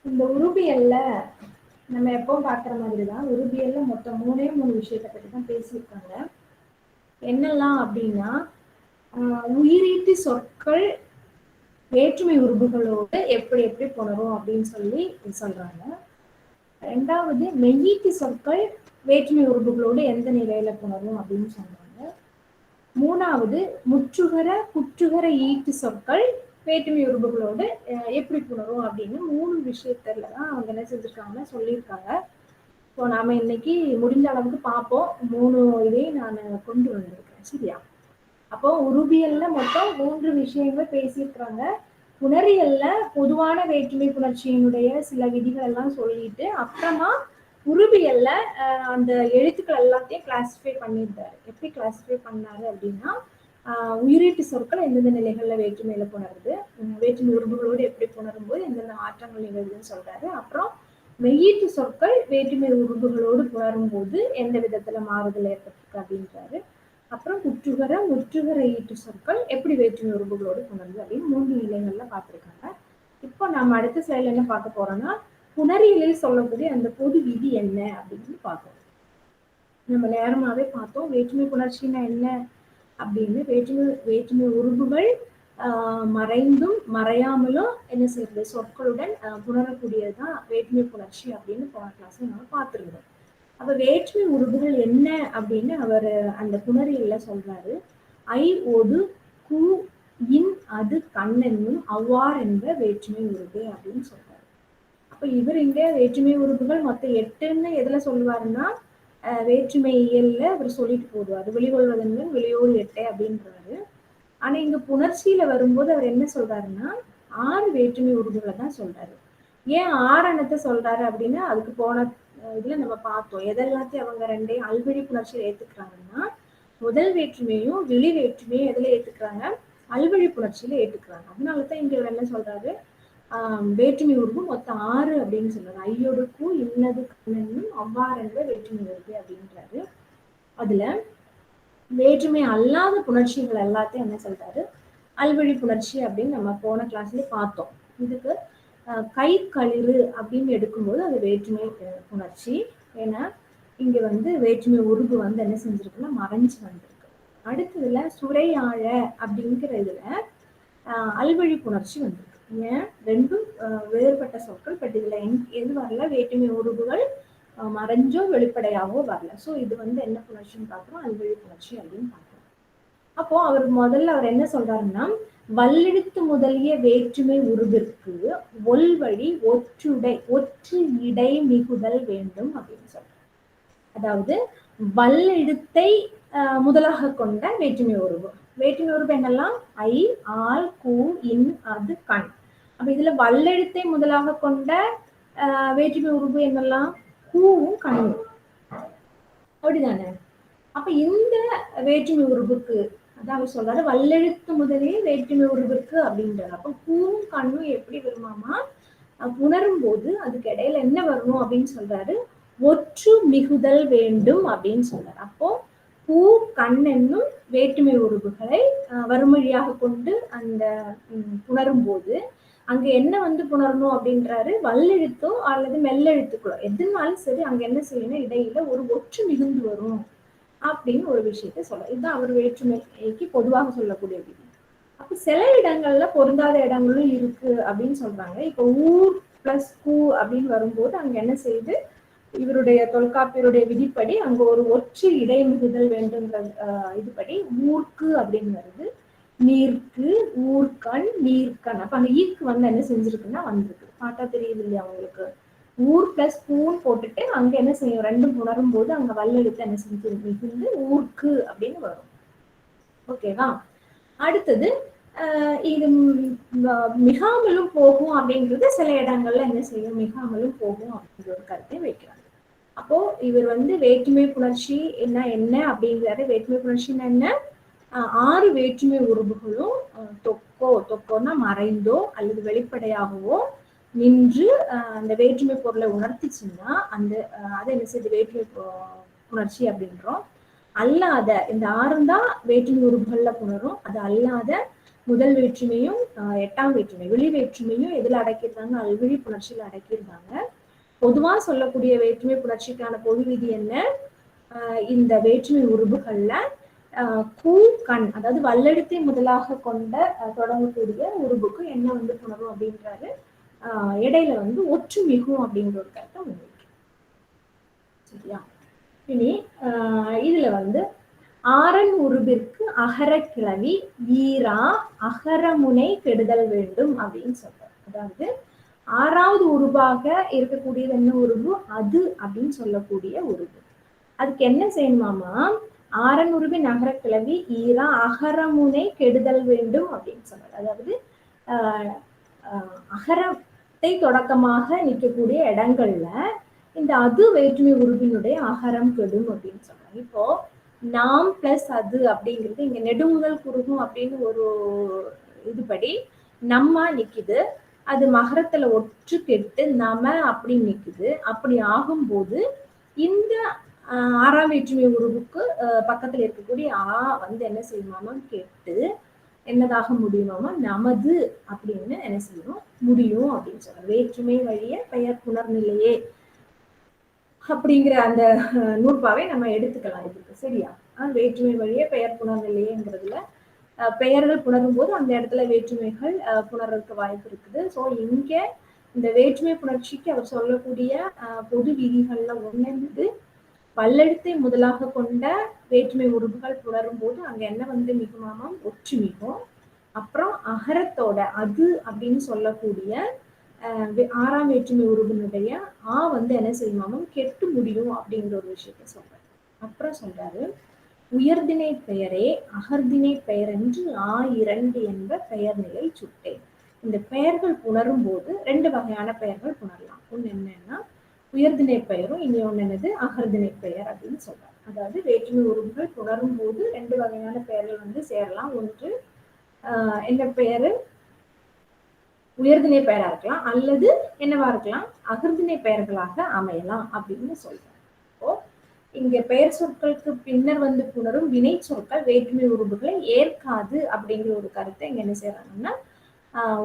இந்த உருபியல்ல நம்ம எப்பவும் பார்க்குற மாதிரி தான் உருபியல்ல மொத்தம் 3 விஷயத்தை பற்றி தான் பேசியிருக்காங்க. என்னெல்லாம் அப்படின்னா, உயிரீட்டு சொற்கள் வேற்றுமை உருபுகளோடு எப்படி எப்படி புணரும் அப்படின்னு சொல்லி சொல்றாங்க. 2வது மெய்யீட்டு சொற்கள் வேற்றுமை உருபுகளோடு எந்த நிலையில புணரும் அப்படின்னு சொல்றாங்க. 3வது முற்றுகர குற்றுகர ஈட்டு சொற்கள் வேற்றுமை உருபுகளோடு எப்படி புணரும் அப்படின்னு 3 விஷயத்துல தான் அவங்க என்ன செஞ்சிருக்காங்கன்னா சொல்லியிருக்காங்க. இப்போ நாம இன்னைக்கு முடிஞ்ச அளவுக்கு பார்ப்போம். 3 இதையும் நான் கொண்டு வந்திருக்கேன். சரியா? அப்போ உருபியல்ல மொத்தம் 3 விஷயங்கள் பேசியிருக்கிறாங்க. புணரியல்ல பொதுவான வேற்றுமை புணர்ச்சியினுடைய சில விதிகள் எல்லாம் சொல்லிட்டு அப்புறமா உருபியல்ல அந்த எழுத்துக்கள் எல்லாத்தையும் கிளாசிஃபை பண்ணியிருந்தாரு. எப்படி கிளாசிஃபை பண்ணாரு அப்படின்னா, உயிரீட்டு சொற்கள் எந்தெந்த நிலைகள்ல வேற்றுமையில புணருது, வேற்றுமை உருபுகளோடு எப்படி புணரும் போது எந்தெந்த மாற்றங்கள் நிகழ்வுன்னு சொல்றாரு. அப்புறம் மெய்யீட்டு சொற்கள் வேற்றுமை உருபுகளோடு புணரும் போது எந்த விதத்துல மாறுதல் ஏற்பட்டிருக்கு அப்படின்றாரு. அப்புறம் குற்றுகர முற்றுகர ஈட்டு சொற்கள் எப்படி வேற்றுமை உருபுகளோடு புணருது அப்படின்னு 3 நிலைகள்ல பார்த்திருக்காங்க. இப்போ நம்ம அடுத்த ஸ்லைட்ல என்ன பார்க்க போறோம்னா, புணரியலில் சொல்லக்கூடிய அந்த பொது விதி என்ன அப்படின்னு பார்ப்போம். நம்ம நேரமாவே பார்த்தோம் வேற்றுமை புணர்ச்சின்னா என்ன அப்படின்னு. வேற்றுமை உருபுகள் மறைந்தும் மறையாமலும் என்ன செய்யறது சொற்களுடன் புணரக்கூடியதுதான் வேற்றுமை புணர்ச்சி அப்படின்னு போன கிளாஸ்ல நம்ம பார்த்துருந்தோம். அப்ப வேற்றுமை உருபுகள் என்ன அப்படின்னு அவர் அந்த புணரியல்ல சொல்றாரு. ஐ ஒடு கு இன் அது கண்ணென்னும் அவ்வாறு என்ப வேற்றுமை உருபு அப்படின்னு சொல்றாரு. அப்ப இவர் இங்க வேற்றுமை உருபுகள் மொத்தம் 8ன்னு எதுல சொல்லுவாருன்னா வேற்றுமை இயல்ல அவர் சொல்லிட்டு போடுவாரு. வெளிகொள்வதன் வெளியோடு 8 அப்படின்றாரு. ஆனா இங்க புணர்ச்சியில வரும்போது அவர் என்ன சொல்றாருன்னா 6 வேற்றுமை உருபுகளை தான் சொல்றாரு. ஏன் 6 எண்ணத்தை சொல்றாரு அப்படின்னா அதுக்கு போன இதுல நம்ம பார்த்தோம். எதெல்லாத்தையும் அவங்க 2ஐயும் அல்வழி புணர்ச்சியில ஏத்துக்கிறாங்கன்னா, முதல் வேற்றுமையும் வெளி வேற்றுமையும் எதுல ஏத்துக்கிறாங்க, அல்வழி புணர்ச்சியில ஏத்துக்கிறாங்க. அதனாலதான் இங்க என்ன சொல்றாரு, வேற்றுமை உருவு மொத்தம் 6 அப்படின்னு சொல்றாரு. ஐயொடுக்கு இன்னது கண்ணனும் அவ்வாறென்ற வேற்றுமை உருவு அப்படின்றாரு. அதுல வேற்றுமை அல்லாத புணர்ச்சிகள் எல்லாத்தையும் என்ன சொல்றாரு, அல்வழி புணர்ச்சி அப்படின்னு நம்ம போன கிளாஸ்ல பார்த்தோம். இதுக்கு கை களிறு அப்படின்னு எடுக்கும்போது அது வேற்றுமை புணர்ச்சி. ஏன்னா இங்க வேற்றுமை உருவு என்ன செஞ்சிருக்குன்னா மறைஞ்சு வந்திருக்கு. அடுத்ததுல சுரையாழ அப்படிங்கிற இதுல அல்வழி புணர்ச்சி வந்திருக்கு. ஏன் ரெண்டும் வேறுபட்ட சொற்கள், பட் இதுல எது வரல, வேற்றுமை உருவுகள் மறைஞ்சோ வெளிப்படையாவோ வரல. ஸோ இது என்ன புணர்ச்சின்னு பார்க்குறோம், அல்வழி புணர்ச்சி அப்படின்னு பார்க்குறோம். அப்போ அவர் முதல்ல என்ன சொல்றாருன்னா, வல்லெழுத்து முதலிய வேற்றுமை உருவிற்கு ஒல்வழி ஒற்று இடை மிகுதல் வேண்டும் அப்படின்னு சொல்றாரு. அதாவது வல்லெழுத்தை முதலாக கொண்ட வேற்றுமை உருவு. வேற்றுமை உருவு என்னெல்லாம், ஐ ஆல் கு இன் அது கண். அப்ப இதுல வல்லெழுத்தை முதலாக கொண்ட வேற்றுமை உருவு என்னெல்லாம், கூவும் கண்ணும். அப்படிதானே? அப்ப இந்த வேற்றுமை உருவுக்கு அதான் சொல்றாரு வல்லெழுத்து முதலே வேற்றுமை உருவிற்கு அப்படின்றாரு. அப்ப பூவும் கண்ணும் எப்படி வருமாமா, புணரும் போது அதுக்கு இடையில என்ன வரணும் அப்படின்னு சொல்றாரு, ஒற்று மிகுதல் வேண்டும் அப்படின்னு சொல்றாரு. அப்போ பூ கண் என்னும் வேற்றுமை உருவுகளை வறுமொழியாக கொண்டு அந்த புணரும் போது அங்க என்ன புணரணும் அப்படின்றாரு, வல்லெழுத்தோ அல்லது மெல்லெழுத்துக்களோ எதுனாலும் சரி அங்க என்ன செய்யணும், இடையில ஒரு ஒற்று மிகுந்து வரும் அப்படின்னு ஒரு விஷயத்த சொல்ல. இதுதான் அவர் வேற்றுமைக்கு பொதுவாக சொல்லக்கூடிய விதி. அப்ப சில இடங்கள்ல பொருந்தாத இடங்களும் இருக்கு அப்படின்னு சொல்றாங்க. இப்ப ஊர் பிளஸ் கூ அப்படின்னு வரும்போது அங்க என்ன செய்யுது, இவருடைய தொல்காப்பியருடைய விதிப்படி அங்க ஒரு ஒற்று இடைமிகுதல் வேண்டுங்கிற இதுபடி ஊர்க்கு அப்படின்னு வருது. நீர்க்கு, ஊர்கண், நீர்கண். அப்ப அந்த ஈக்கு என்ன செஞ்சிருக்குன்னா வந்திருக்கு. பாட்டா தெரியுது இல்லையா அவங்களுக்கு, ஊர் பிளஸ் பூன்னு போட்டுட்டு அங்க என்ன செய்யும், ரெண்டும் புணரும் போது அங்க வல்லெழுத்து என்ன செஞ்சு மிகுந்து ஊர்க்கு அப்படின்னு வரும். ஓகேவா? அடுத்தது இது மிகாமலும் போகும் அப்படின்றது சில இடங்கள்ல என்ன செய்யும், மிகாமலும் போகும் அப்படிங்கிற ஒரு கருத்தை வைக்கிறாங்க. அப்போ இவர் வேற்றுமை புணர்ச்சி என்ன அப்படிங்கிறாரு. வேற்றுமை புணர்ச்சின்னா என்ன, 6 வேற்றுமை உருவுகளும் தொக்கோன்னா மறைந்தோ அல்லது வெளிப்படையாகவோ நின்று அந்த வேற்றுமை பொருளை உணர்த்திச்சுன்னா அந்த அதை என்ன செய்யுது வேற்றுமை புணர்ச்சி அப்படின்றோம். அல்லாத இந்த 6 தான் வேற்றுமை உருவுகள்ல புணரும். அது அல்லாத முதல் வேற்றுமையும் 8ஆம் வேற்றுமை வெளி வேற்றுமையும் எதுல அடக்கியிருந்தாங்க? அல்விழி புணர்ச்சியில அடக்கியிருந்தாங்க. பொதுவா சொல்லக்கூடிய வேற்றுமை புணர்ச்சிக்கான பொது விதி என்ன? இந்த வேற்றுமை உருபுகள்ல கூ கண், அதாவது வல்லெழுத்தை முதலாக கொண்ட தொடங்கக்கூடிய உருபுக்கு என்ன வந்து புணரும் அப்படின்றாரு. இடையில வந்து ஒற்று மிகும் அப்படிங்கிற ஒரு கருத்தை முன்வைக்கும். சரியா? இனி இதுல வந்து ஆரன் உருபிற்கு அகர கிளவி ஈரா அகரமுனை கெடுதல் வேண்டும் அப்படின்னு சொல்றாரு. அதாவது 6வது உருபாக இருக்கக்கூடியது என்ன உருபு? அது அப்படின்னு சொல்லக்கூடிய உருபு. அதுக்கு என்ன செய்யணுமாமா? ஆரன் உருபின் அகர கிளவி ஈரா அகரமுனை கெடுதல் வேண்டும் அப்படின்னு சொல்றாரு. அதாவது அகரத்தை தொடக்கமாக நிற்கக்கூடிய இடங்கள்ல இந்த அது வேற்றுமை உருபினுடைய அகரம் கெடும் அப்படின்னு சொல்றாங்க. இப்போ நாம் பிளஸ் அது அப்படிங்கிறது இங்க நெடுமுதல் குறுகும் அப்படின்னு ஒரு இதுபடி நம்ம நிக்குது. அது மகரத்துல ஒற்று கெட்டு நம அப்படி நிக்குது. அப்படி ஆகும்போது இந்த 6ஆம் வேற்றுமை உருவுக்கு பக்கத்துல இருக்கக்கூடிய வந்து என்ன செய்யுமாமா? கெட்டு என்னதாக முடியுமாமா? நமது அப்படின்னு என்ன செய்யணும்? முடியும் அப்படின்னு சொல்றாங்க. வேற்றுமை வழிய பெயர் புணர்நிலையே அப்படிங்கிற அந்த நூற்பாவை நம்ம எடுத்துக்கலாம் இதுக்கு. சரியா? வேற்றுமை வழிய பெயர் புணர்நிலையேங்கிறதுல பெயர்கள் புணரும் போது அந்த இடத்துல வேற்றுமைகள் புணர்றதுக்கு வாய்ப்பு இருக்குது. ஸோ இங்க இந்த வேற்றுமை புணர்ச்சிக்கு அவர் சொல்லக்கூடிய பொது விதிகள்ல ஒண்ணு பல்லெழுத்தை முதலாக கொண்ட வேற்றுமை உருபுகள் புணரும் போது அங்க என்ன வந்து மிகுமாமாம்? ஒற்று மிகும். அப்புறம் அகரத்தோட அது அப்படின்னு சொல்லக்கூடிய 6ஆம் வேற்றுமை உருவினுடைய வந்து என்ன செய்யுமாமும்? கெட்டு முடியும் அப்படிங்கிற ஒரு விஷயத்த சொல்றாரு. அப்புறம் சொல்றாரு, உயர்திணை பெயரே அகர்திணை பெயர் என்று 2 என்ப பெயர் நிலை சுட்டே. இந்த பெயர்கள் புணரும் போது 2 வகையான பெயர்கள் புணரலாம். ஒண்ணு என்னன்னா உயர்திணை பெயரும், இனி ஒண்ணு என்னது? அகர்திணை பெயர் அப்படின்னு சொல்றாரு. அதாவது வேற்றுமை உருவுகள் புணரும் போது 2 வகையான பெயர்கள் வந்து சேரலாம். ஒன்று என்ன பெயரு? உயர்திணை பெயரா இருக்கலாம், அல்லது என்னவா இருக்கலாம்? அகர்திணை பெயர்களாக அமையலாம் அப்படின்னு சொல்றாங்க. இப்போ இங்க பெயர் சொற்களுக்கு பின்னர் வந்து புணரும் வினை சொற்கள் வேற்றுமை உருவுகளை ஏற்காது அப்படிங்கிற ஒரு கருத்தை இங்க என்ன செய்யறாங்கன்னா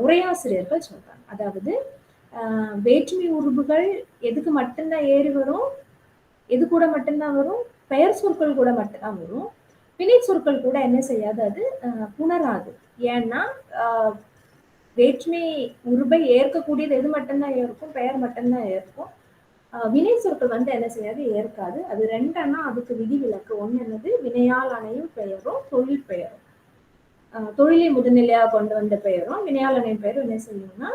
உரையாசிரியர்கள் சொல்றாங்க. அதாவது வேற்றுமை உருவுகள் எதுக்கு மட்டும்தான் ஏறி வரும்? எது கூட மட்டும்தான் வரும்? பெயர் சொற்கள் கூட மட்டும்தான் வரும். வினை சொற்கள் கூட என்ன செய்யாது? அது புணராது. ஏன்னா வேற்றுமை உருபை ஏற்கக்கூடியது எது மட்டும்தான் ஏற்கும்? பெயர் மட்டும்தான் ஏற்கும். வினை சொற்கள் வந்து என்ன செய்யாது? ஏற்காது. அது ரெண்டனா அதுக்கு விதிவிலக்கு. ஒண்ணு என்னது? வினையால் அணையும் பெயரும் தொழில் பெயரும். தொழிலை முதல்நிலையாக கொண்டு வந்த பெயரும் வினையால் அணையும் பெயரும் என்ன செய்யும்னா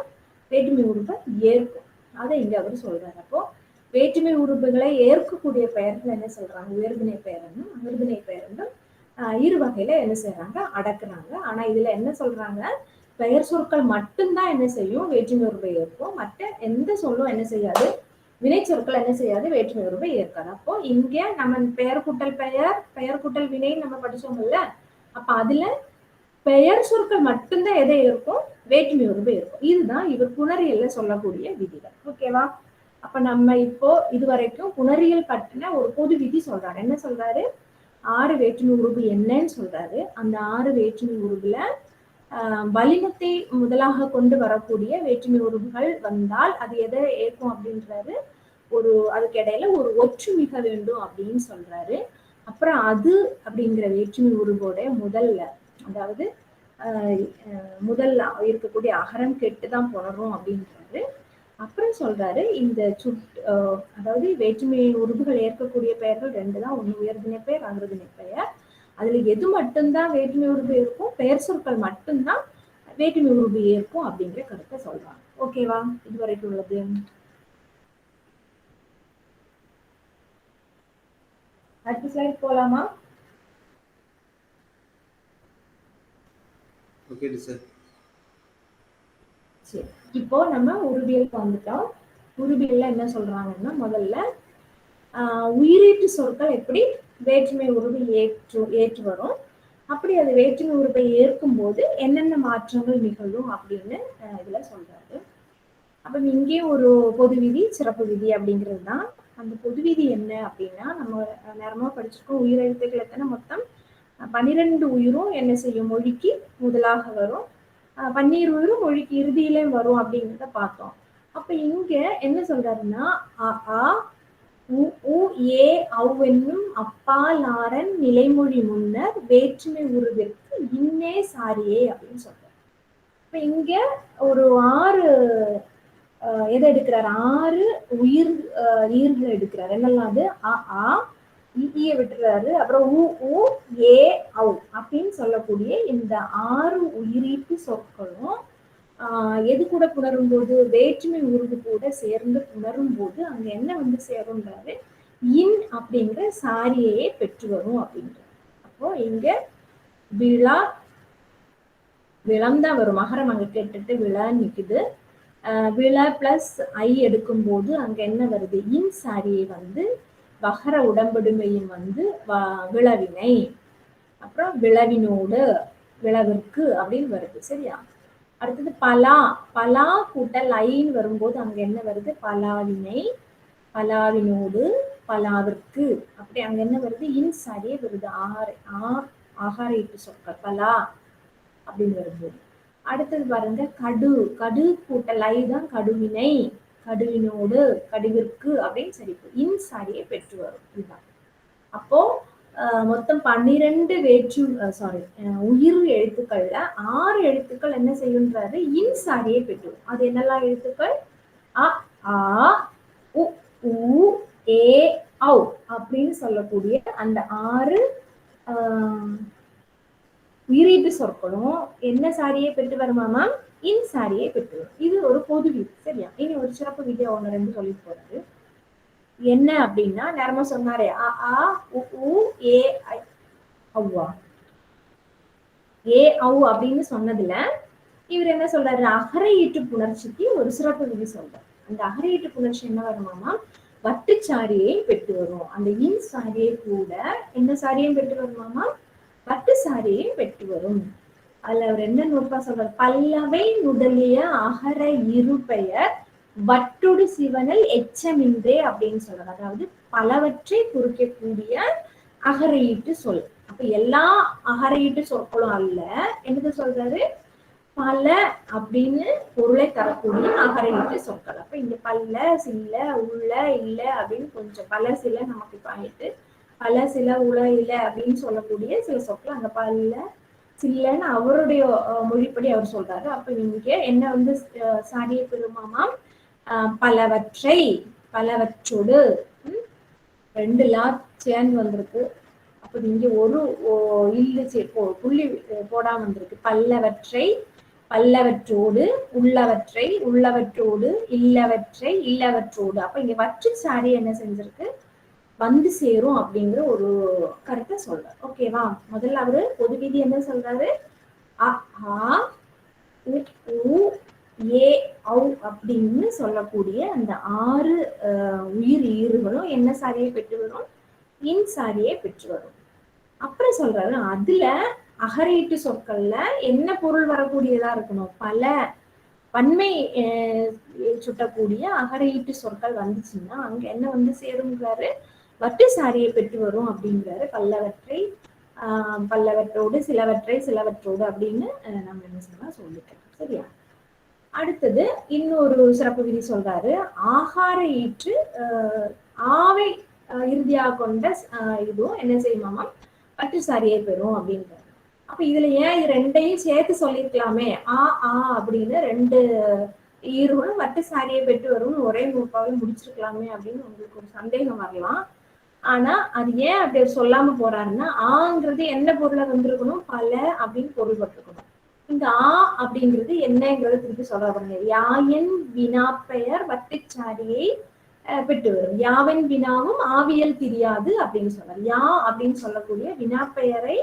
வேற்றுமை உருபை ஏற்கும். அதை இங்க அவர் சொல்றாரு. அப்போ வேற்றுமை உருபுகளை ஏற்கக்கூடிய பெயர்கள் என்ன சொல்றாங்க? உயர்திணை பெயரனும் அகர்திணை பெயரனும் இரு வகையில என்ன செய்யறாங்க? அடக்குறாங்க. ஆனா இதுல என்ன சொல்றாங்க? பெயர் சொற்கள் மட்டும்தான் என்ன செய்யும்? வேற்றுமை உருபை ஏற்கும். மற்ற எந்த சொல்லும் என்ன செய்யாது? வினை சொற்கள் என்ன செய்யாது? வேற்றுமை உருபை ஏற்காது. அப்போ இங்க நம்ம பெயர் கூட்டல் பெயர், பெயர் கூட்டல் வினை நம்ம படிச்சோம்ல. அப்ப அதுல பெயர் சொற்கள் மட்டும்தான் எதை இருக்கும்? வேற்றுமை உருபை இருக்கும். இதுதான் இவர் புணரியல்ல சொல்லக்கூடிய விதிகள். ஓகேவா? அப்ப நம்ம இப்போ இதுவரைக்கும் புணரியல் பற்றின ஒரு பொது விதி சொல்றாரு. என்ன சொல்றாரு? 6 வேற்றுமை உருபு என்னன்னு சொல்றாரு. அந்த 6 வேற்றுமை உருபுல வலினத்தை முதலாக கொண்டு வரக்கூடிய வேற்றுமை உருபுகள் வந்தால் அது எதை ஏற்கும் அப்படின்றாரு. அதுக்கு இடையில ஒரு ஒற்று மிக வேண்டும் அப்படின்னு சொல்றாரு. அப்புறம் அது அப்படிங்கிற வேற்றுமை உருவோட முதல்ல, அதாவது முதல்ல இருக்கக்கூடிய அகரம் கெட்டுதான் புணரும் அப்படின்றாரு. அப்புறம் சொல்றாரு இந்த அதாவது வேற்றுமை உருபுகள் ஏற்கக்கூடிய பெயர்கள் 2 தான். ஒண்ணு உயர்திணை பெயர், அகர்திணை பெயர். அதுல எது மட்டும்தான் வேற்றுமை உருபு இருக்கும்? பெயர் சொற்கள் மட்டும்தான் வேற்றுமை உருபு ஏற்கும் அப்படிங்கிற கருத்தை சொல்றாங்க. ஓகேவா? இதுவரைக்கும் உள்ளது. அடுத்த ஸ்லைட் போலாமா? Okay sir. சரி, இப்போ நம்ம உருவியலுக்கு வந்துட்டோம். உருவியல்ல என்ன சொல்றாங்கன்னா, முதல்ல உயிரீட்டு சொற்கள் எப்படி வேற்றுமை உருவை ஏற்று வரும், அப்படி அது வேற்றுமை உருவை ஏற்கும் போது என்னென்ன மாற்றங்கள் நிகழும் அப்படின்னு இதுல சொல்றாரு. அப்ப இங்கே ஒரு பொது விதி, சிறப்பு விதி அப்படிங்கிறது தான். அந்த பொது விதி என்ன அப்படின்னா, நம்ம நேரமா படிச்சிருக்கோம். உயிரெழுத்துக்கள் எத்தனை? மொத்தம் 12 உயிரும் என்ன செய்யும், மொழிக்கு முதலாக வரும். 12 உயிரும் மொழிக்கு இறுதியிலே வரும் அப்படிங்கிறத பார்த்தோம். அப்ப இங்க என்ன சொல்றாருன்னா, அ ஆ உ உ ஏ ஔ என்னும் அப்பால் ஆரன் நிலைமொழி முன்னர் வேற்றுமை உருவிற்கு இன்னே சாரியே அப்படின்னு சொல்றாரு. இப்ப இங்க ஒரு 6 எதை எடுக்கிறார், 6 ஈர்கள் எடுக்கிறார். என்னெல்லாம் அது, அ ஆ ஈய விட்டுறாரு, அப்புறம் உ உ ஏ ஔ அப்படின்னு சொல்லக்கூடிய இந்த 6 உயிரீட்டு சொற்களும் எது கூட புணரும் போது, வேற்றுமை உருவு கூட சேர்ந்து புணரும் போது அங்க என்ன வந்து சேரும்ன்றாரு, இன் அப்படிங்கிற சாரியை பெற்று வரும் அப்படின்றாரு. அப்போ இங்க விழா விளம் தான் வரும், மகரம் அங்க கேட்டுட்டு விழா நிக்குது. விழ பிளஸ் ஐ எடுக்கும் போது அங்க என்ன வருது, இன் சாரியை வந்து வகர உடம்படுமையும் வந்து விளவினை, அப்புறம் விளவினோடு விளவிற்கு அப்படின்னு வருது. சரியா? அடுத்தது பலா, பலா கூட்டல் ஐன்னு வரும்போது அங்க என்ன வருது, பலாவினை, பலாவினோடு பலாவிற்கு, அப்படி அங்க என்ன வருது, இன் சாரியே வருது. ஆகார ஈட்டு சொற்கள் பலா அப்படின்னு வரும்போது. அடுத்தது பாருங்க, கடு, கடு கூட்டல் ஐ தான் கடுவினை, கடுவினோடு கடுவிற்கு அப்படின்னு சரி இன் சாரியை பெற்று வரும். இதுதான். அப்போ மொத்தம் 12 உயிர் எழுத்துக்கள்ல 6 எழுத்துக்கள் என்ன செய்யுன்றாரு, இன் சாரியை பெற்று. அது என்னெல்லாம் எழுத்துக்கள், அ ஆ உ உ ஏ ஔ அப்படின்னு சொல்லக்கூடிய அந்த 6 உயிரீட்டு சொற்களும் என்ன சாரியை பெற்று வருமாமா, இன் சாரியை பெற்று வரும். இது ஒரு பொது விதி. சரியா? இனி ஒரு சிறப்பு விதியை 1 2 சொல்லிட்டு போறாரு. என்ன அப்படின்னா, நேரமா சொன்னாரே, அ ஆ உ உ ஏ ஐ ஔவா, ஏ ஔ அப்படின்னு சொன்னதுல இவர் என்ன சொல்றாரு, அகர ஈட்டு புணர்ச்சிக்கு ஒரு சிறப்பு விதி சொல்றாரு. அந்த அகர ஈட்டு புணர்ச்சி என்ன வருமாமா, வட்டு சாரியை பெற்று வரும். அந்த இன் சாரியை கூட என்ன சாரியும் பெற்று வருமாமா, வட்டு சாரியை பெற்று வரும். அதுல அவர் என்ன நூற்பா சொல்றாரு, பல்லவை முதலிய அகர இரு பெயர் வட்டுடு சிவனல் எச்சமின்றே அப்படின்னு சொல்றாரு. அதாவது பலவற்றை குறிக்கக்கூடிய அகரையீட்டு சொல். அப்ப எல்லா அகரையீட்டு சொற்களும் அல்ல, என்னது சொல்றாரு, பல அப்படின்னு பொருளை தரக்கூடிய அகரையீட்டு சொற்கள். அப்ப இங்க பல்ல, சில்ல, உள்ள, இல்ல அப்படின்னு கொஞ்சம் பல சில நமக்கு இப்ப ஆயிட்டு, பல சில உல இல்ல அப்படின்னு சொல்லக்கூடிய சில சொற்கள் அங்க பல்ல சில்லன்னு அவருடைய மொழிப்படி அவர் சொல்றாரு. அப்ப இங்க என்ன வந்து சாரியை பெறுமாமா, பலவற்றை, பலவற்றோடு 2 லா சேர்ந்து வந்திருக்கு. அப்ப இங்க ஒரு இல்லு புள்ளி போடாம வந்திருக்கு. பல்லவற்றை, பல்லவற்றோடு, உள்ளவற்றை, உள்ளவற்றோடு, இல்லவற்றை, இல்லவற்றோடு. அப்ப இங்க வற்று சாரி என்ன செஞ்சிருக்கு, வந்து சேரும் அப்படிங்கிற ஒரு கருத்தை சொல்றாரு. ஓகேவா? முதல்ல அவரு பொது விதி என்ன சொல்றாரு, அ ஆ உ உ ஏ ஔ அப்படின்னு சொல்லக்கூடிய அந்த 6 உயிர் ஈறுகளும் என்ன சாரியை பெற்று வரும், இன் சாரியை பெற்று வரும். அப்புறம் சொல்றாரு, அதுல அகரீட்டு சொற்கள்ல என்ன பொருள் வரக்கூடியதா இருக்கணும், பல பன்மை சுட்டக்கூடிய அகரீட்டு சொற்கள் வந்துச்சுன்னா அங்க என்ன வந்து சேருங்கிறாரு, வட்டு சாரியை பெற்று வரும் அப்படிங்கிறாரு. பல்லவற்றை, பல்லவற்றோடு, சிலவற்றை, சிலவற்றோடு அப்படின்னு நம்ம என்ன செய்யலாம் சொல்லிக்கலாம். சரியா? அடுத்தது இன்னொரு சிறப்பு விதி சொல்றாரு, ஆகார ஈற்று ஆவை இறுதியாக கொண்ட இதுவும் என்ன செய்யுமாமா, வட்டு சாரியை பெறும் அப்படின்றாரு. அப்ப இதுல ஏன் இது 2ஐயும் சேர்த்து சொல்லிருக்கலாமே, ஆ ஆ அப்படின்னு 2 ஈர்களும் வட்டு சாரியை பெற்று வரும்னு ஒரே நூற்பாவே முடிச்சிருக்கலாமே அப்படின்னு உங்களுக்கு ஒரு சந்தேகம் வரலாம். ஆனா அது ஏன் அப்படி சொல்லாம போறாருன்னா, ஆங்கிறது என்ன பொருளை வந்திருக்கணும், பல அப்படின்னு பொருள் பட்டுக்கணும். இந்த ஆ அப்படிங்கிறது என்னங்கிறது திருப்பி சொல்ல பாருங்க, யாயன் வினாப்பெயர் வட்டுச்சாரியை பெற்று வரும். யாவன் வினாவும் ஆவியல் தெரியாது அப்படின்னு சொல்றாரு. யா அப்படின்னு சொல்லக்கூடிய வினாப்பெயரை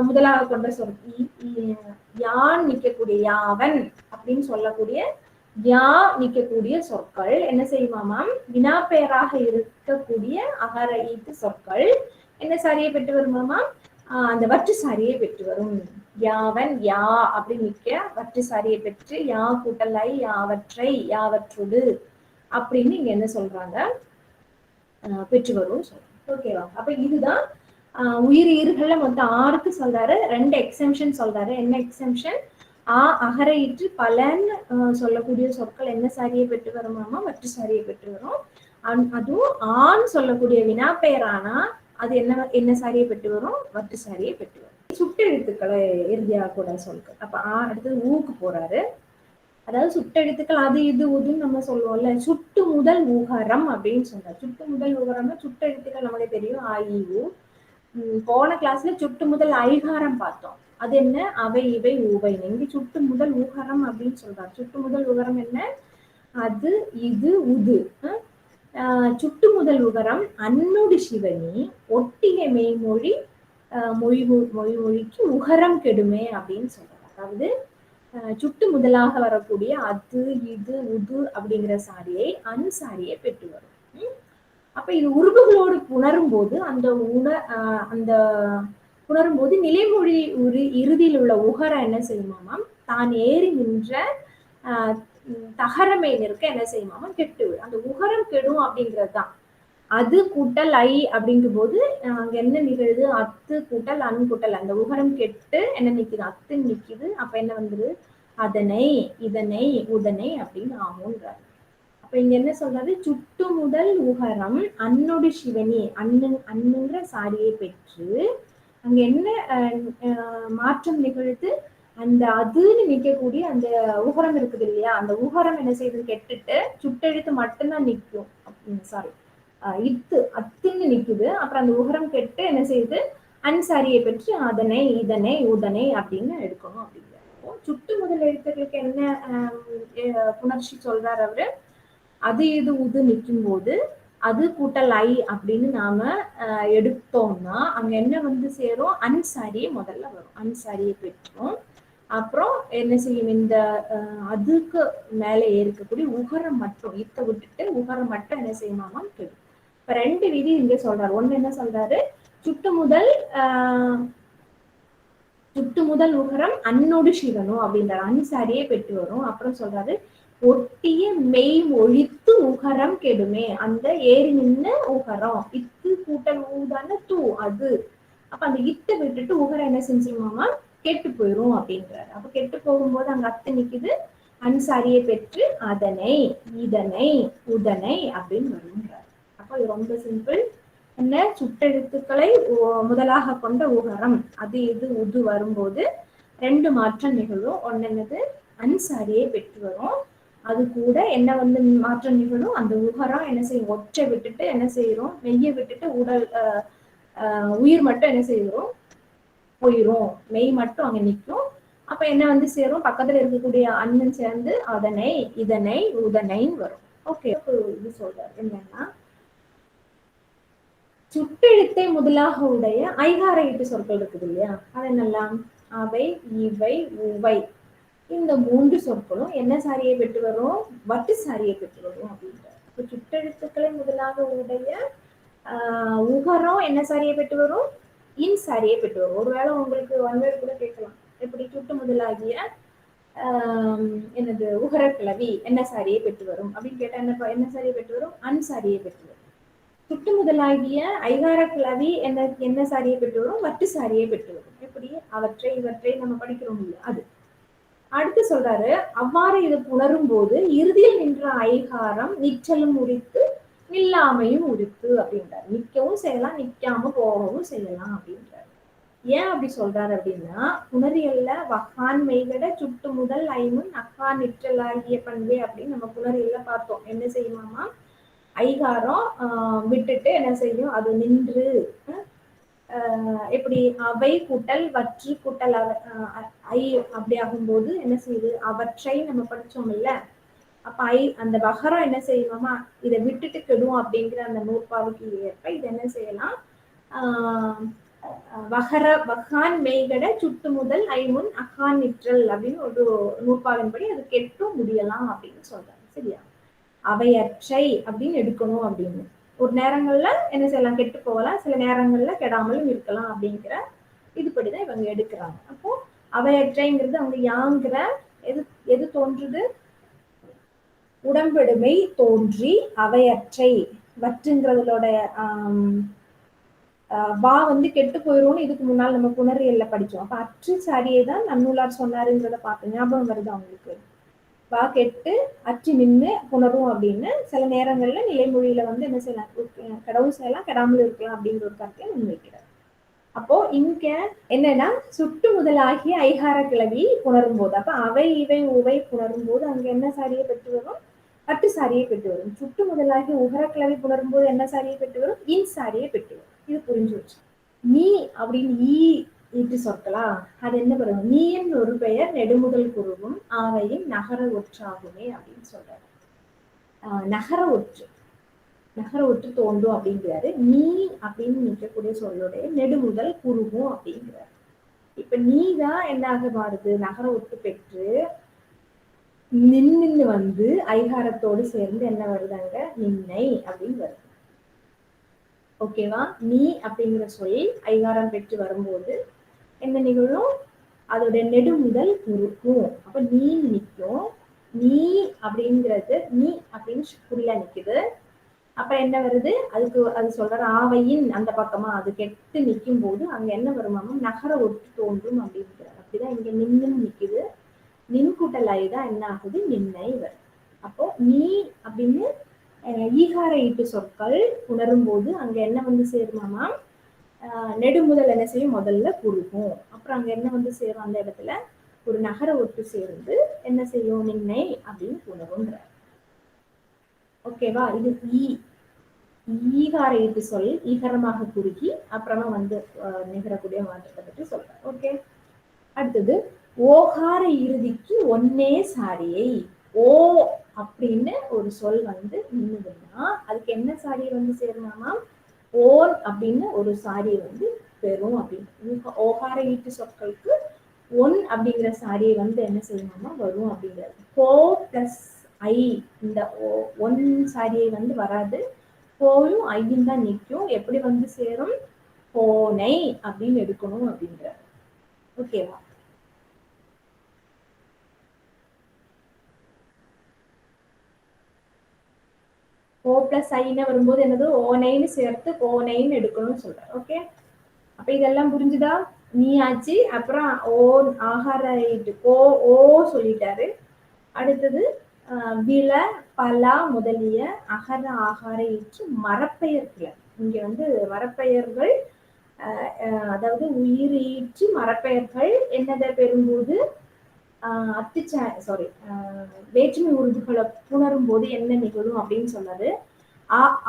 முதலாக கொண்ட சொல், யான் நிக்கக்கூடிய யாவன் அப்படின்னு சொல்லக்கூடிய யா நிக்கக்கூடிய சொற்கள் என்ன செய்யுமாமாம், வினாப்பெயராக இருக்கக்கூடிய அகர ஈட்டு சொற்கள் என்ன சாரியை பெற்று வருமாமா, அந்த வற்று சாரியை பெற்று வரும். யாவன் யா அப்படி நிக்க வற்று சாரியை பெற்று, யா கூட்டலை யாவற்றை, யாவற்றுடு அப்படின்னு இங்க என்ன சொல்றாங்க, பெற்று வரும் சொல்றாங்க. ஓகேவா? அப்ப இதுதான் உயிர்கள்ல மொத்தம் 6க்கு சொல்றாரு. 2 எக்ஸம்ஷன் சொல்றாரு. என்ன எக்ஸம்ஷன்? அகர ஈற்று பலன்னு சொல்லக்கூடிய சொற்கள் என்ன சாரியை பெற்று வருமாமா? வட்டு சாரியை பெற்று வரும். அதுவும் ஆண் சொல்லக்கூடிய வினாப்பெயரானா அது என்ன சாரியை பெற்று வரும்? வட்டு சாரியை பெற்று வரும். சுட்டெழுத்துக்களை இறுதியாக கூட சொல்றேன். அப்ப அடுத்தது ஊக்கு போறாரு. அதாவது சுட்டெழுத்துக்கள் அது இது உதுன்னு நம்ம சொல்லுவோம்ல. சுட்டு முதல் உகரம் அப்படின்னு சொல்றாரு. சுட்டு முதல் உகரம்னா சுட்டெழுத்துக்கள் நமக்கு தெரியும். ஆ இ உ. போன கிளாஸ்ல சுட்டு முதல் ஐகாரம் பார்த்தோம். அது என்ன? அவை இவை ஊவை. இங்க சுட்டு முதல் உகரம் அப்படின்னு சொல்றாரு. சுட்டு முதல் உகரம் என்ன? அது இது உது. சுட்டு முதல் உகரம் அன்னொடு சிவனி ஒட்டிய மெய்மொழி மொழிக்கு உகரம் கெடுமே அப்படின்னு சொல்றாரு. அதாவது சுட்டு முதலாக வரக்கூடிய அது இது உது அப்படிங்கிற சாரியை சாரியை பெற்று வரும். அப்ப இது உருவுகளோடு புணரும் போது அந்த புணரும் போது நிலைமொழி இறுதியில் உள்ள உகரம் என்ன செய்யுமாம்? தான் ஏறி நின்ற தகரமே இருக்க என்ன செய்யுமாம்? கெட்டு விடும். அந்த உகரம் கெடும் அப்படிங்கிறது தான். அது கூட்டல் ஐ அப்படிங்கும் போது அங்க என்ன நிகழுது? அத்து கூட்டல் கூட்டல் அந்த உகரம் கெட்டு என்ன நிக்குது? அத்து நிக்குது. அப்ப என்ன வந்துரு? அதனை இதனை உதனை அப்படின்னு ஆகுன்றாரு. அப்ப இங்க என்ன சொல்றாரு? சுட்டு முதல் உகரம் அன்னொடு சிவனி அண்ணுங்கிற சாரியை பெற்று அங்க என்ன மாற்றம் நிகழ்த்து? அந்த அதுன்னு நிக்கக்கூடிய அந்த உகரம் இருக்குது இல்லையா? அந்த உகரம் என்ன செய்யுது? கெட்டுட்டு சுட்டெழுத்து மட்டும்தான் நிற்கும். சாரி, அத்துன்னு நிக்குது. அப்புறம் அந்த உகரம் கெட்டு என்ன செய்யுது? சாரியை பெற்று அதனை இதனை உதனை அப்படின்னு எடுக்கணும் அப்படிங்கிறார். சுட்டு முதல் எழுத்துக்களுக்கு என்ன புணர்ச்சி சொல்றாரு அவரு? அது இது உது நிற்கும் போது அது கூட்டல் ஐ அப்படின்னு நாம எடுத்தோம்னா அங்க என்ன வந்து சேரும்? சாரியை முதல்ல வரும். சாரியை பெற்றோம். அப்புறம் என்ன செய்யும்? இந்த அதுக்கு மேல இருக்கக்கூடிய உகரம் மட்டும் இத்த விட்டுட்டு உகரம் மட்டும் என்ன செய்யுமாமா? கெடும். இப்ப 2 விதி இங்க சொல்றாரு. ஒண்ணு என்ன சொல்றாரு? சுட்டு முதல் உகரம் அன்னொடு சிவனும் அப்படின்றாரு. சாரியை பெற்று வரும். அப்புறம் சொல்றாரு ஒட்டிய மெய் ஒழித்து உகரம் கெடுமே. அந்த ஏறி நின்று உகரம் இத்து கூட்டல் ஊதான தூ அது. அப்ப அந்த இத்தை விட்டுட்டு உகரம் என்ன செஞ்சுமாமா? கெட்டு போயிரும் அப்படின்றாரு. அப்ப கெட்டு போகும்போது அங்க அத்து நிக்குது. சாரியை பெற்று அதனை இதனை உதனை அப்படின்னு வருன்றாரு. அப்ப இது ரொம்ப சிம்பிள். என்ன? சுட்டெழுத்துக்களை முதலாக கொண்ட உகரம் அது இது உது வரும்போது 2 மாற்றம் நிகழும். ஒன்னு என்னது? சாரியை பெற்று வரும். அது கூட என்ன வந்து மாற்றம் நிகழும்? அந்த உகரம் என்ன செய்யும்? ஒற்றை விட்டுட்டு என்ன செய்யறோம்? மெய்யை விட்டுட்டு உயிர் மட்டும் என்ன செய்யறோம்? போயிரும். மெய் மட்டும் அங்க நிற்கும். அப்ப என்ன வந்து சேரும்? பக்கத்துல இருக்கக்கூடிய அண்ணன் சேர்ந்து அதனை இதனை உதனைன்னு வரும். ஓகே, இது சொல்றாரு என்னன்னா சுட்டெழுத்தை முதலாக உடைய ஐகார ஈட்டு சொற்கள் இருக்குது இல்லையா? அது என்னெல்லாம்? அவை இவை உவை. இந்த 3 சொற்களும் என்ன சாரியை பெற்று வரும்? வட்டு சாரியை பெற்று வரும் அப்படின்றார். இப்ப சுட்டெழுத்துக்களை முதலாக உடைய உகரம் என்ன சாரியை பெற்று வரும்? சாரியை பெற்று வரும். ஒருவேளை உங்களுக்கு ஒன்வேர் கூட கேட்கலாம். எப்படி? சுட்டு முதலாகிய என்னது உகரக்கிழவி என்ன சாரியை பெற்று வரும் அப்படின்னு கேட்டா என்ன சாரியை பெற்று வரும்? சாரியை பெற்று வரும். சுட்டு முதலாகிய ஐகார கிளவி என்ன சாரியை பெற்று வரும்? வட்டு சாரியை பெற்று வரும். எப்படி? அவற்றை இவற்றை நம்ம படிக்கிறோம் இல்லையா? அது அடுத்து சொல்றாரு. அவ்வாறு இது புணரும் போது இறுதியில் நின்ற ஐகாரம் நிற்றலும் உரித்து நில்லாமையும் உரித்து அப்படின்றாரு. நிற்கவும் செய்யலாம், நிக்காம போகவும் செய்யலாம் அப்படின்றாரு. ஏன் அப்படி சொல்றாரு அப்படின்னா புணரியல்ல வகான் மெய்கட சுட்டு முதல் ஐமுன் அக்கான் நிற்றல் ஆகிய பண்பே அப்படின்னு நம்ம புணரியல்ல பார்த்தோம். என்ன செய்யுமாமா? ஐகாரம் விட்டுட்டு என்ன செய்யும்? அது நின்று எப்படி? அவை கூட்டல் வற்று கூட்டல் ஐ அப்படி ஆகும்போது என்ன செய்யுது? அவற்றை நம்ம படிச்சோம் இல்ல? அப்ப அந்த வகரம் என்ன செய்யுமாமா? இதை விட்டுட்டு கெடும் அப்படிங்கிற அந்த நூற்பாவுக்கு ஏற்ப இது என்ன செய்யலாம்? வகான் மெய்கட சுட்டு முதல் ஐமுன் அகான் நிற்றல் அப்படின்னு ஒரு நூற்பாவின்படி அது கெட்டும் முடியலாம் அப்படின்னு சொல்றாங்க. சரியா? அவையற்றை அப்படின்னு எடுக்கணும் அப்படின்னு. ஒரு நேரங்கள்ல என்ன செய்யலாம்? கெட்டு போகலாம், சில நேரங்கள்ல கெடாமலும் இருக்கலாம் அப்படிங்கிற இதுபடிதான் இவங்க எடுக்கிறாங்க. அப்போ அவையற்றைங்கிறது அவங்க யாங்கிற எது தோன்றுது? உடம்பெடுமை தோன்றி அவையற்றை வற்றுங்கிறதோட வா வந்து கெட்டு போயிரும்னு இதுக்கு முன்னால் நம்ம புணரியல்ல படிச்சோம். அப்ப அற்று சாரியை தான் நன்னூலார் சொன்னாருங்கிறத பார்த்து ஞாபகம் வருது அவங்களுக்கு. வா கெட்டு அச்சு நின்று புணரும் அப்படின்னு சில நேரங்கள்ல நிலைமொழியில வந்து என்ன செய்யலாம், கடவுள் செய்யலாம் கெடாமல் இருக்கலாம் அப்படிங்கிற ஒரு கருத்தை முன்வைக்கிறார். அப்போ இங்க என்னன்னா சுட்டு முதலாகிய ஐகார கிளவி புணரும் போது, அப்ப அவை இவை உவை புணரும் போது அங்க என்ன சாரியை பெற்று வரும், அட்டு சாரியை பெற்று வரும். சுட்டு முதலாகிய உகர கிளவி புணரும் போது என்ன சாரியை பெற்று வரும், இன் சாரியை பெற்று வரும். இது புரிஞ்சு வச்சு. நீ அப்படின்னு ஈட்டு சொற்களா, அது என்ன பண்ணும், நீயின் ஒரு பெயர் நெடுமுதல் குருவும் ஆவையின் நகர ஒற்றாகுமே அப்படின்னு சொல்றாரு. நகர ஒற்று, நகர ஒற்று தோன்றும் அப்படிங்கிறாரு. நீ அப்படின்னு நிற்கக்கூடிய சொல்லுடைய நெடுமுதல் குருவும் அப்படிங்கிறாரு. இப்ப நீதான் என்னாக மாறுது, நகர ஒற்று பெற்று நின்னு வந்து ஐகாரத்தோடு சேர்ந்து என்ன வருதாங்க, நின்னை அப்படின்னு வருது. ஓகேவா? நீ அப்படிங்கிற சொல் ஐகாரம் பெற்று வரும்போது என்ன நிகழும், அதோட நெடுமுதல் குறுக்கும். அப்ப நீ நிற்கும். நீ அப்படிங்கிறது நீ அப்படின்னு குறியா நிக்குது. அப்ப என்ன வருது, அதுக்கு அது சொல்ற ஆவையின் அந்த பக்கமா அது கெட்டு நிற்கும் போது அங்க என்ன வருமாமா, நகர ஒட்டு தோன்றும் அப்படிங்கிறார். அப்படிதான் இங்க நின்னு நிக்குது. நின் கூட்டல் ஐ தான் என்ன ஆகுது, நின்னை வருது. அப்போ நீ அப்படின்னு ஈகார ஈட்டு சொற்கள் உணரும் போது அங்க என்ன வந்து சேருமாமா, நெடுமுதல் என்ன செய்யும், முதல்ல குறுகும். அப்புறம் அங்க என்ன வந்து சேரும், அந்த இடத்துல ஒரு நகர ஒட்டு சேர்ந்து என்ன செய்யும், நின்னை அப்படின்னு உணருங்கிறார். ஓகேவா? இது ஈகார ஈட்டு சொல் ஈகரமாக குறுகி அப்புறமா வந்து நிகழக்கூடிய மாற்றத்தை பற்றி சொல்றேன். ஓகே, அடுத்தது ஓகார இறுதிக்கு ஒன்னே சாரியை. ஓ அப்படின்னு ஒரு சொல் வந்து நின்னுதுன்னா அதுக்கு என்ன சாரியை வந்து சேரணுமா, ஓன் அப்படின்னு ஒரு சாரியை வந்து பெறும் அப்படின்னு. ஓகார ஈட்டு சொற்களுக்கு ஒன் அப்படிங்கிற சாரியை வந்து என்ன செய்யணுமா வரும் அப்படிங்கிறது. கோ பிளஸ் ஐ, இந்த ஒன் சாரியை வந்து வராது, கோயும் ஐயும் தான் நிற்கும். எப்படி வந்து சேரும், கோனை அப்படின்னு எடுக்கணும் அப்படிங்கிறார். ஓகேவா? ஓ பிளஸ் ஐன்னு வரும்போது என்னது, ஓனைன்னு சேர்த்து கோனைன்னு எடுக்கணும்னு சொல்றேன். ஓகே, அப்ப இதெல்லாம் புரிஞ்சுதா? நீ ஆச்சு, அப்புறம் ஓ ஆகார கோ ஓ சொல்லிட்டாரு. அடுத்தது வில பலா முதலிய அகர ஆகார ஈற்று மரப்பெயர்கள். இங்க வந்து மரப்பெயர்கள், அதாவது உயிர் ஈற்று மரப்பெயர்கள் என்னதை பெறும்போது வேற்றுமை உருதுகளை புணரும் போது என்ன நிகழும் அப்படின்னு சொன்னது.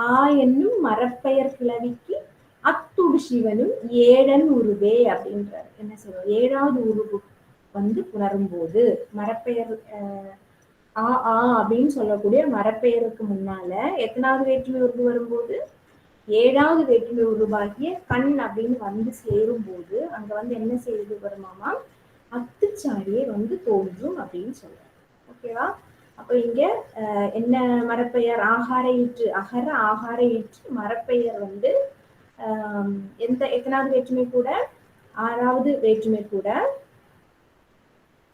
ஆ என்னும் மரப்பெயர் கிளவிக்கு அத்துடு சிவனும் ஏழன் உருவே அப்படின்றாரு. என்ன சொல்றோம், ஏழாவது உருவு வந்து புணரும் போது மரப்பெயர் அப்படின்னு சொல்லக்கூடிய மரப்பெயருக்கு முன்னால எத்தனாவது வேற்றுமை உருவு வரும்போது, ஏழாவது வேற்றுமை உருவாகிய கண் அப்படின்னு வந்து சேரும் போது அங்க வந்து என்ன செய்து வருமாமா, அத்துச்சாரியை வந்து தோன்றும் அப்படின்னு சொல்றாரு. ஓகேவா? அப்ப இங்க என்ன மரப்பெயர், ஆகார ஈற்று, அகர ஆகார ஈற்று மரப்பெயர் வந்து எத்தனாவது வேற்றுமை கூட, ஆறாவது வேற்றுமை கூட,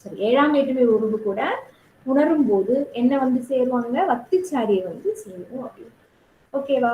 சரி ஏழாம் வேற்றுமை உருவு கூட உணரும் போது என்ன வந்து சேருவாங்க, வத்திச்சாரியை வந்து சேரும் அப்படின்னு. ஓகேவா?